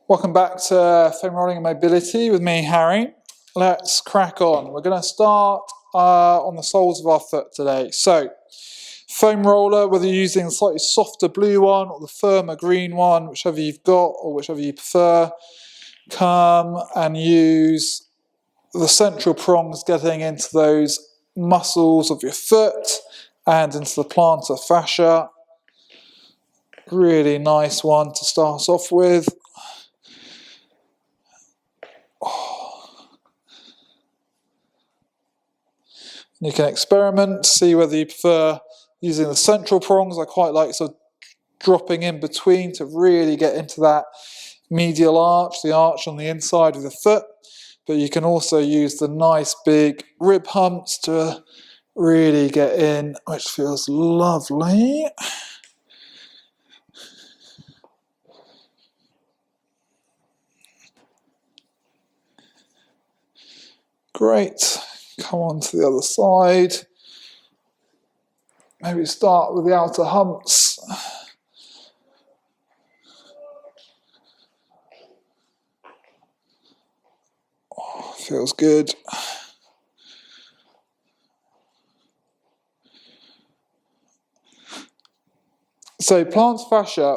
Welcome back to Foam Rolling and Mobility with me, Harry. Let's crack on. We're going to start on the soles of our foot today. So, foam roller, whether you're using the slightly softer blue one or the firmer green one, whichever you've got or whichever you prefer, come and use the central prongs getting into those muscles of your foot and into the plantar fascia. Really nice one to start off with. You can experiment, see whether you prefer using the central prongs. I quite like sort of dropping in between to really get into that medial arch, the arch on the inside of the foot. But you can also use the nice big rib humps to really get in, which feels lovely. Great. Come on to the other side. Maybe start with the outer humps. Oh, feels good. So plantar fascia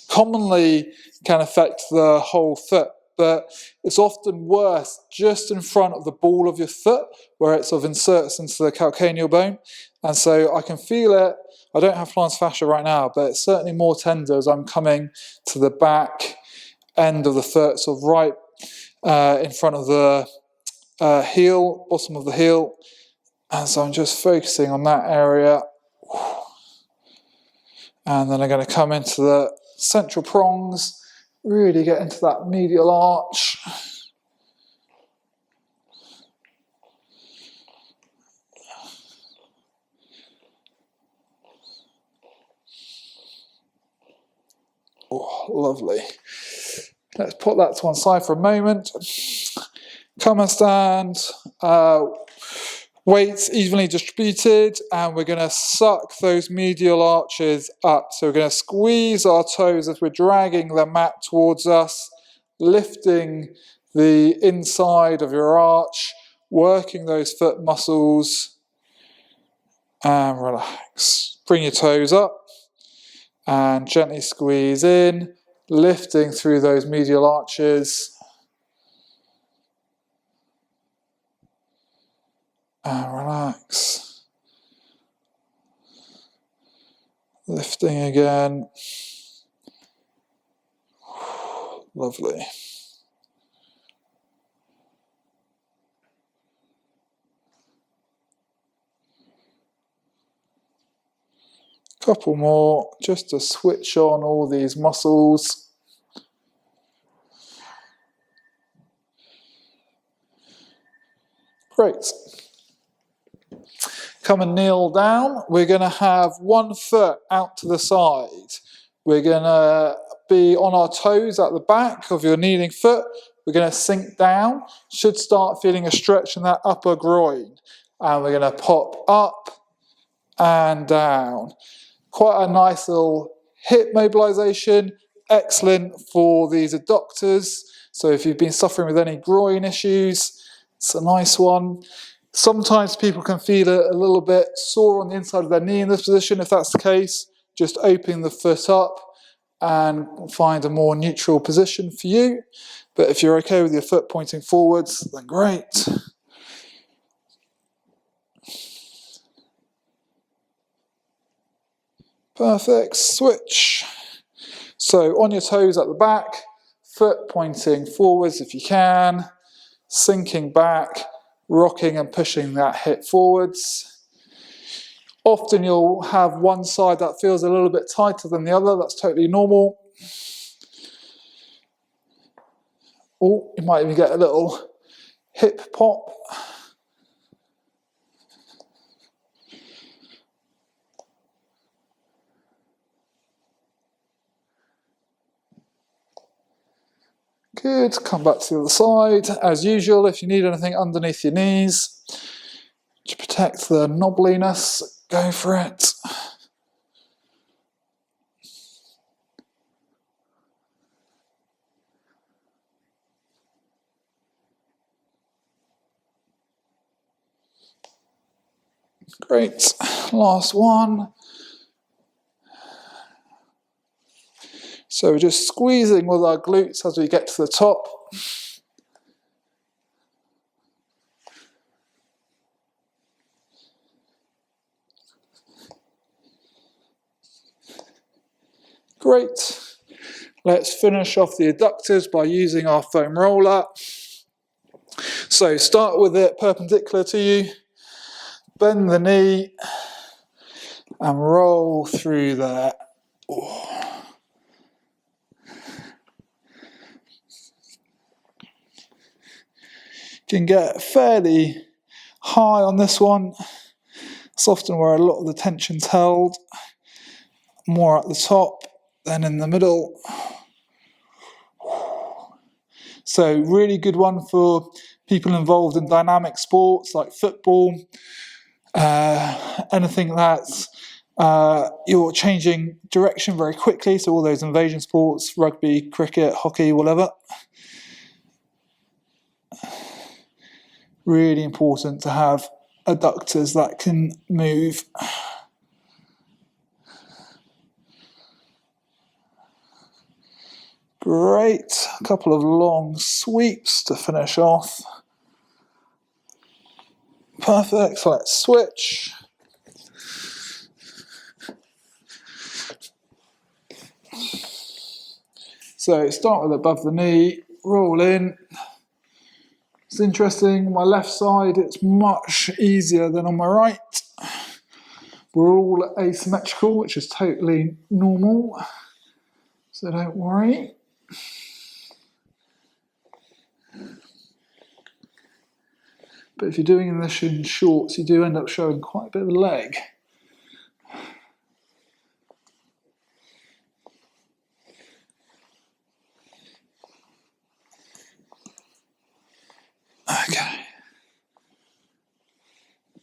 commonly can affect the whole foot, but it's often worse just in front of the ball of your foot where it sort of inserts into the calcaneal bone. And so I can feel it. I don't have plantar fascia right now, but it's certainly more tender as I'm coming to the back end of the foot, sort of right in front of the heel, bottom of the heel. And so I'm just focusing on that area. And then I'm going to come into the central prongs, really get into that medial arch. Oh, lovely. Let's put that to one side for a moment. Come and stand. Weights evenly distributed, and we're going to suck those medial arches up. So we're going to squeeze our toes as we're dragging the mat towards us, lifting the inside of your arch, working those foot muscles, and relax. Bring your toes up and gently squeeze in, lifting through those medial arches. And relax. Lifting again. Lovely. Couple more just to switch on all these muscles. Great. Come and kneel down. We're going to have one foot out to the side. We're going to be on our toes at the back of your kneeling foot. We're going to sink down. Should start feeling a stretch in that upper groin. And we're going to pop up and down. Quite a nice little hip mobilization. Excellent for these adductors. So if you've been suffering with any groin issues, it's a nice one. Sometimes people can feel a little bit sore on the inside of their knee in this position. If that's the case, just open the foot up and find a more neutral position for you. But if you're okay with your foot pointing forwards, then great. Perfect. Switch. So on your toes at the back, foot pointing forwards if you can, sinking back, rocking and pushing that hip forwards. Often you'll have one side that feels a little bit tighter than the other. That's totally normal. Oh, you might even get a little hip pop. Good. Come back to the other side. As usual, if you need anything underneath your knees to protect the knobbliness, go for it. Great. Last one. So we're just squeezing with our glutes as we get to the top. Great. Let's finish off the adductors by using our foam roller. So start with it perpendicular to you, bend the knee and roll through there. You can get fairly high on this one. It's often where a lot of the tension's held, more at the top than in the middle. So really good one for people involved in dynamic sports like football, anything that's you're changing direction very quickly, so all those invasion sports, rugby, cricket, hockey, whatever. Really important to have adductors that can move. Great, a couple of long sweeps to finish off. Perfect, so let's switch. So start with above the knee, roll in. It's interesting, my left side it's much easier than on my right. We're all asymmetrical, which is totally normal, so don't worry. But if you're doing this in shorts, you do end up showing quite a bit of a leg. Okay.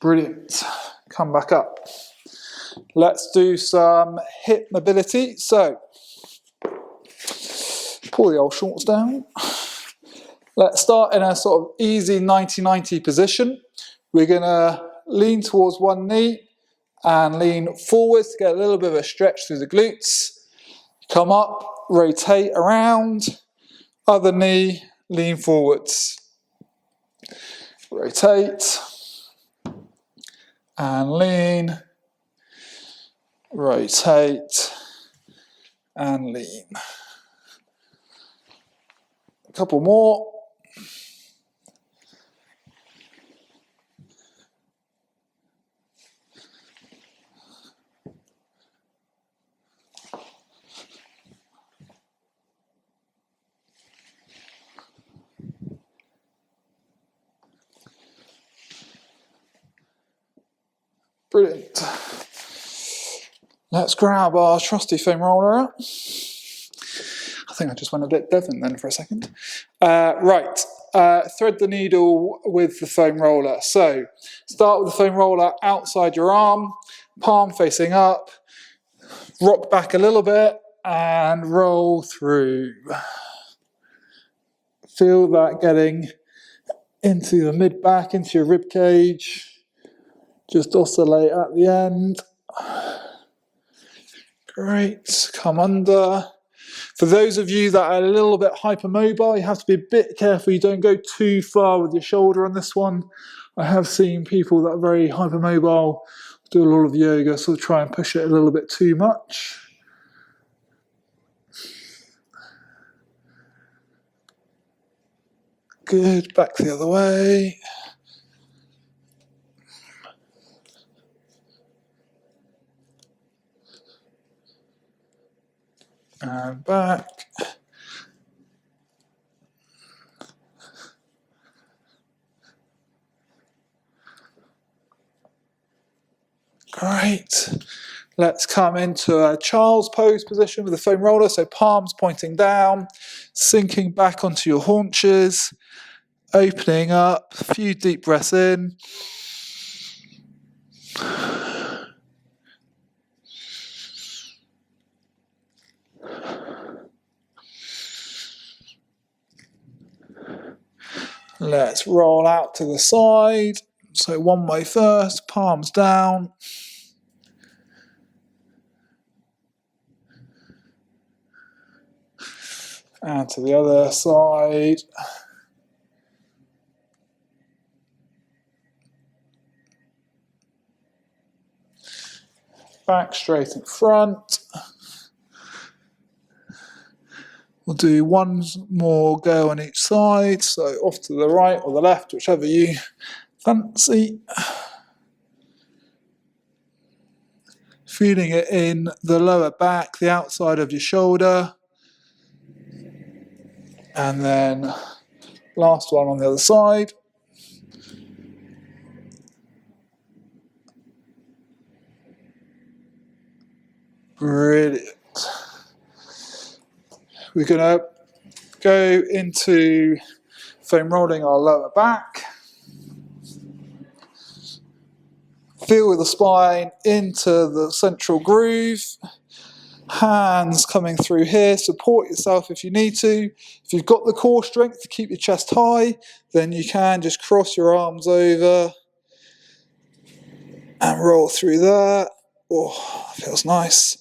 Brilliant. Come back up. Let's do some hip mobility. So, pull the old shorts down. Let's start in a sort of easy 90-90 position. We're going to lean towards one knee and lean forwards to get a little bit of a stretch through the glutes. Come up, rotate around, other knee, lean forwards. Rotate and lean, rotate and lean. A couple more. Brilliant. Let's grab our trusty foam roller out. I think I just went a bit Devon then for a second. Right, thread the needle with the foam roller. So start with the foam roller outside your arm, palm facing up, rock back a little bit and roll through. Feel that getting into the mid-back, into your rib cage. Just oscillate at the end. Great, come under. For those of you that are a little bit hypermobile, you have to be a bit careful you don't go too far with your shoulder on this one. I have seen people that are very hypermobile do a lot of yoga, so try and push it a little bit too much. Good, back the other way. And back. Great. Let's come into a child's pose position with the foam roller, so palms pointing down, sinking back onto your haunches, opening up, a few deep breaths in. Let's roll out to the side, So one way first, palms down. And to the other side. Back straight in front. We'll do one more go on each side, so off to the right or the left, whichever you fancy. Feeling it in the lower back, the outside of your shoulder. And then last one on the other side. Brilliant. We're going to go into foam rolling our lower back. Feel the spine into the central groove. Hands coming through here. Support yourself if you need to. If you've got the core strength to keep your chest high, then you can just cross your arms over and roll through that. Oh, that feels nice.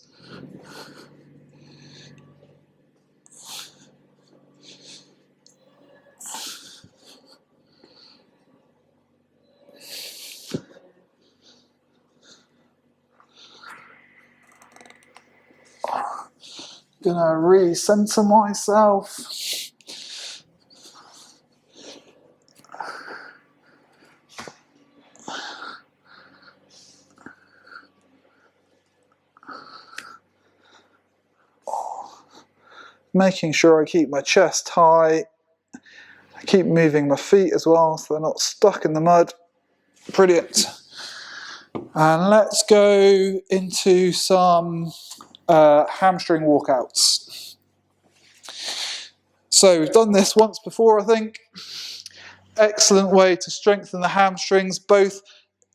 Gonna re-center myself. Making sure I keep my chest high. I keep moving my feet as well so they're not stuck in the mud. Brilliant. And let's go into some hamstring walkouts. So we've done this once before, I think. Excellent way to strengthen the hamstrings, both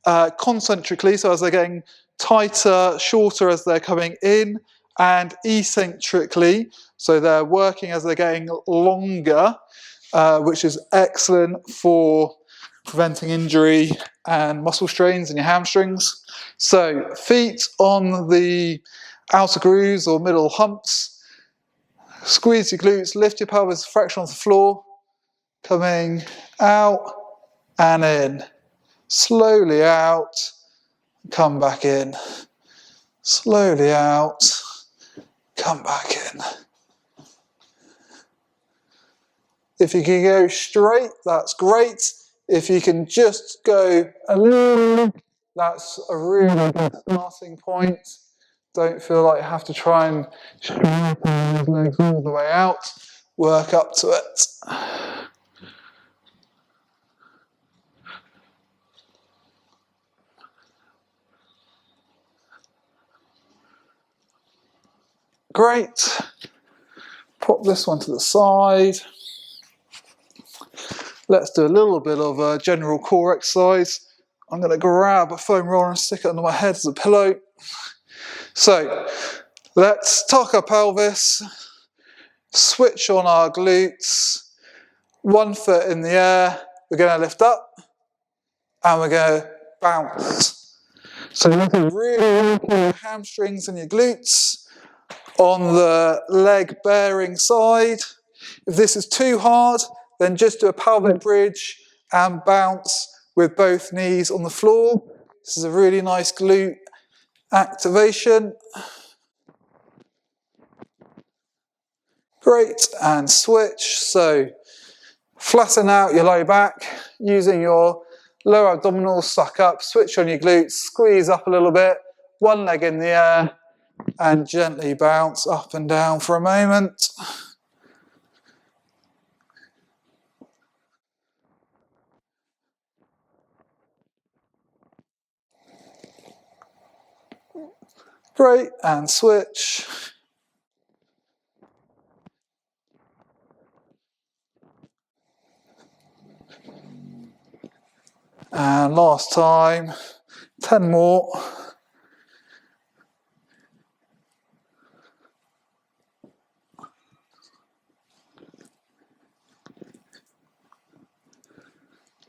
concentrically, so as they're getting tighter, shorter as they're coming in, and eccentrically, so they're working as they're getting longer, which is excellent for preventing injury and muscle strains in your hamstrings. So feet on the outer grooves or middle humps, squeeze your glutes, lift your pelvis fraction off the floor, coming out and in, slowly out, come back in, slowly out, come back in. If you can go straight, that's great. If you can just go a little, that's a really good starting point. Don't feel like you have to try and straighten those legs all the way out. Work up to it. Great. Pop this one to the side. Let's do a little bit of a general core exercise. I'm going to grab a foam roller and stick it under my head as a pillow. So, let's tuck our pelvis, switch on our glutes, 1 foot in the air, we're going to lift up, and we're going to bounce. So you're looking really working your hamstrings and your glutes on the leg bearing side. If this is too hard, then just do a pelvic bridge and bounce with both knees on the floor. This is a really nice glute activation. Great, and switch. So flatten out your low back using your lower abdominals, suck up, switch on your glutes, squeeze up a little bit, one leg in the air, and gently bounce up and down for a moment. Great, and switch. And last time, 10 more.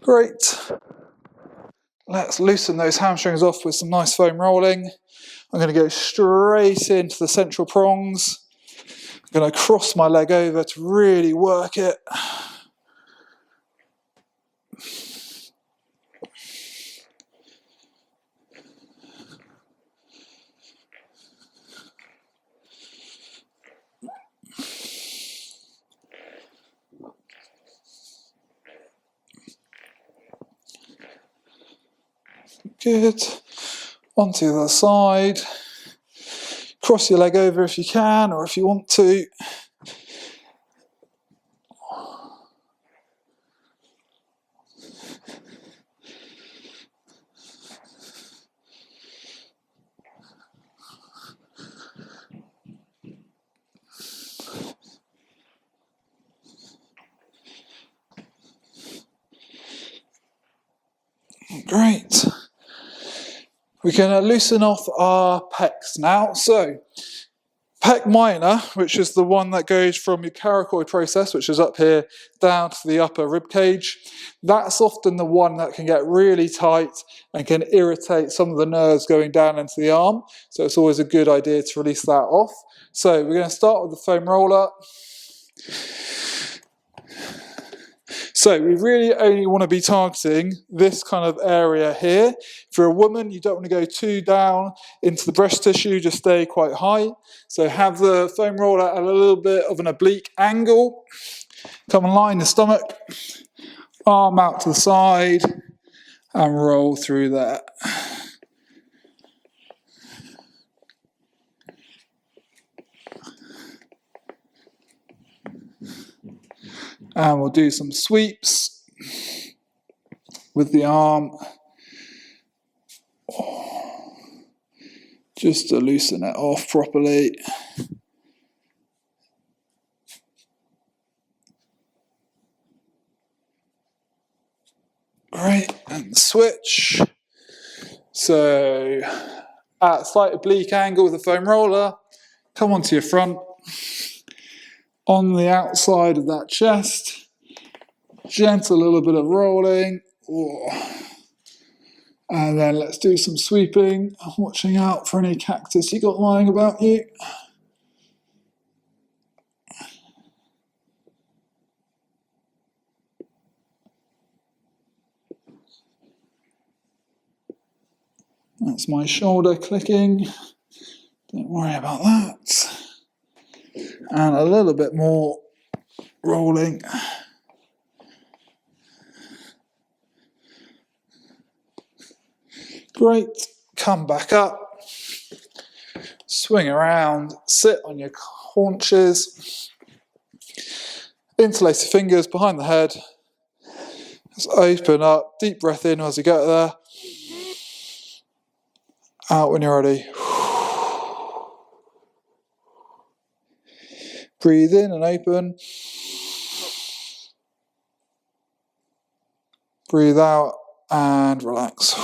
Great. let's loosen those hamstrings off with some nice foam rolling. I'm going to go straight into the central prongs. I'm going to cross my leg over to really work it. Good. Onto the other side. Cross your leg over if you can, or if you want to. Great. We're going to loosen off our pecs now. So, pec minor, which is the one that goes from your coracoid process, which is up here, down to the upper rib cage. That's often the one that can get really tight and can irritate some of the nerves going down into the arm. So it's always a good idea to release that off. So we're going to start with the foam roller. So we really only want to be targeting this kind of area here. For a woman, you don't want to go too down into the breast tissue, just stay quite high. So have the foam roller at a little bit of an oblique angle. Come and line the stomach, arm out to the side, and roll through that. And we'll do some sweeps with the arm, just to loosen it off properly. Great, and switch. So, at a slight oblique angle with the foam roller, come onto your front, on the outside of that chest, gentle little bit of rolling, and then let's do some sweeping, watching out for any cactus you got lying about you. That's my shoulder clicking, don't worry about that. And a little bit more rolling. Great, come back up, swing around, sit on your haunches, interlace your fingers behind the head, just open up, deep breath in as you get there, out when you're ready. Breathe in and open, breathe out and relax.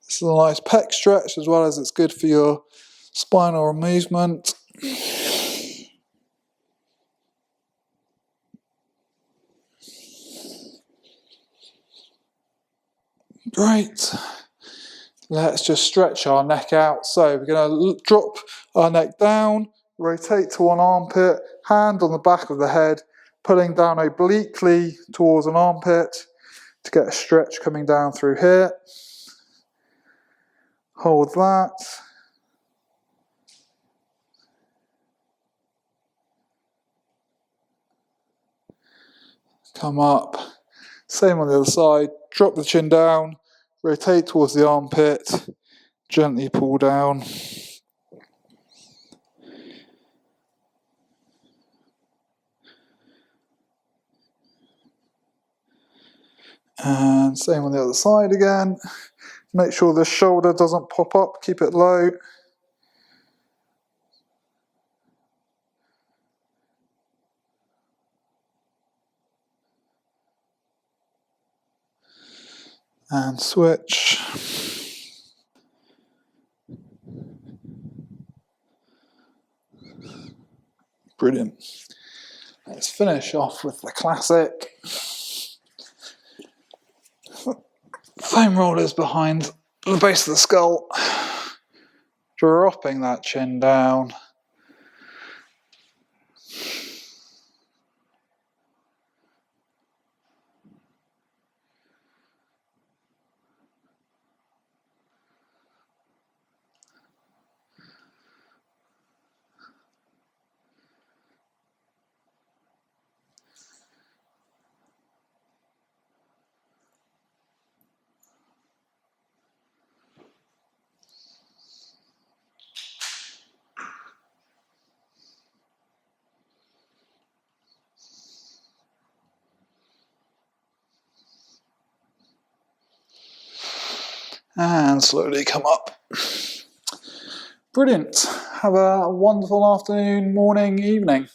This is a nice pec stretch as well as it's good for your spinal movement. Great. Let's just stretch our neck out. So we're going to drop our neck down, rotate to one armpit, hand on the back of the head, pulling down obliquely towards an armpit to get a stretch coming down through here. Hold that. Come up. Same on the other side. Drop the chin down, rotate towards the armpit, gently pull down. And same on the other side again. Make sure the shoulder doesn't pop up, keep it low. And switch. Brilliant. Let's finish off with the classic. Foam rollers behind the base of the skull, dropping that chin down. And slowly come up. Brilliant. Have a wonderful afternoon, morning, evening.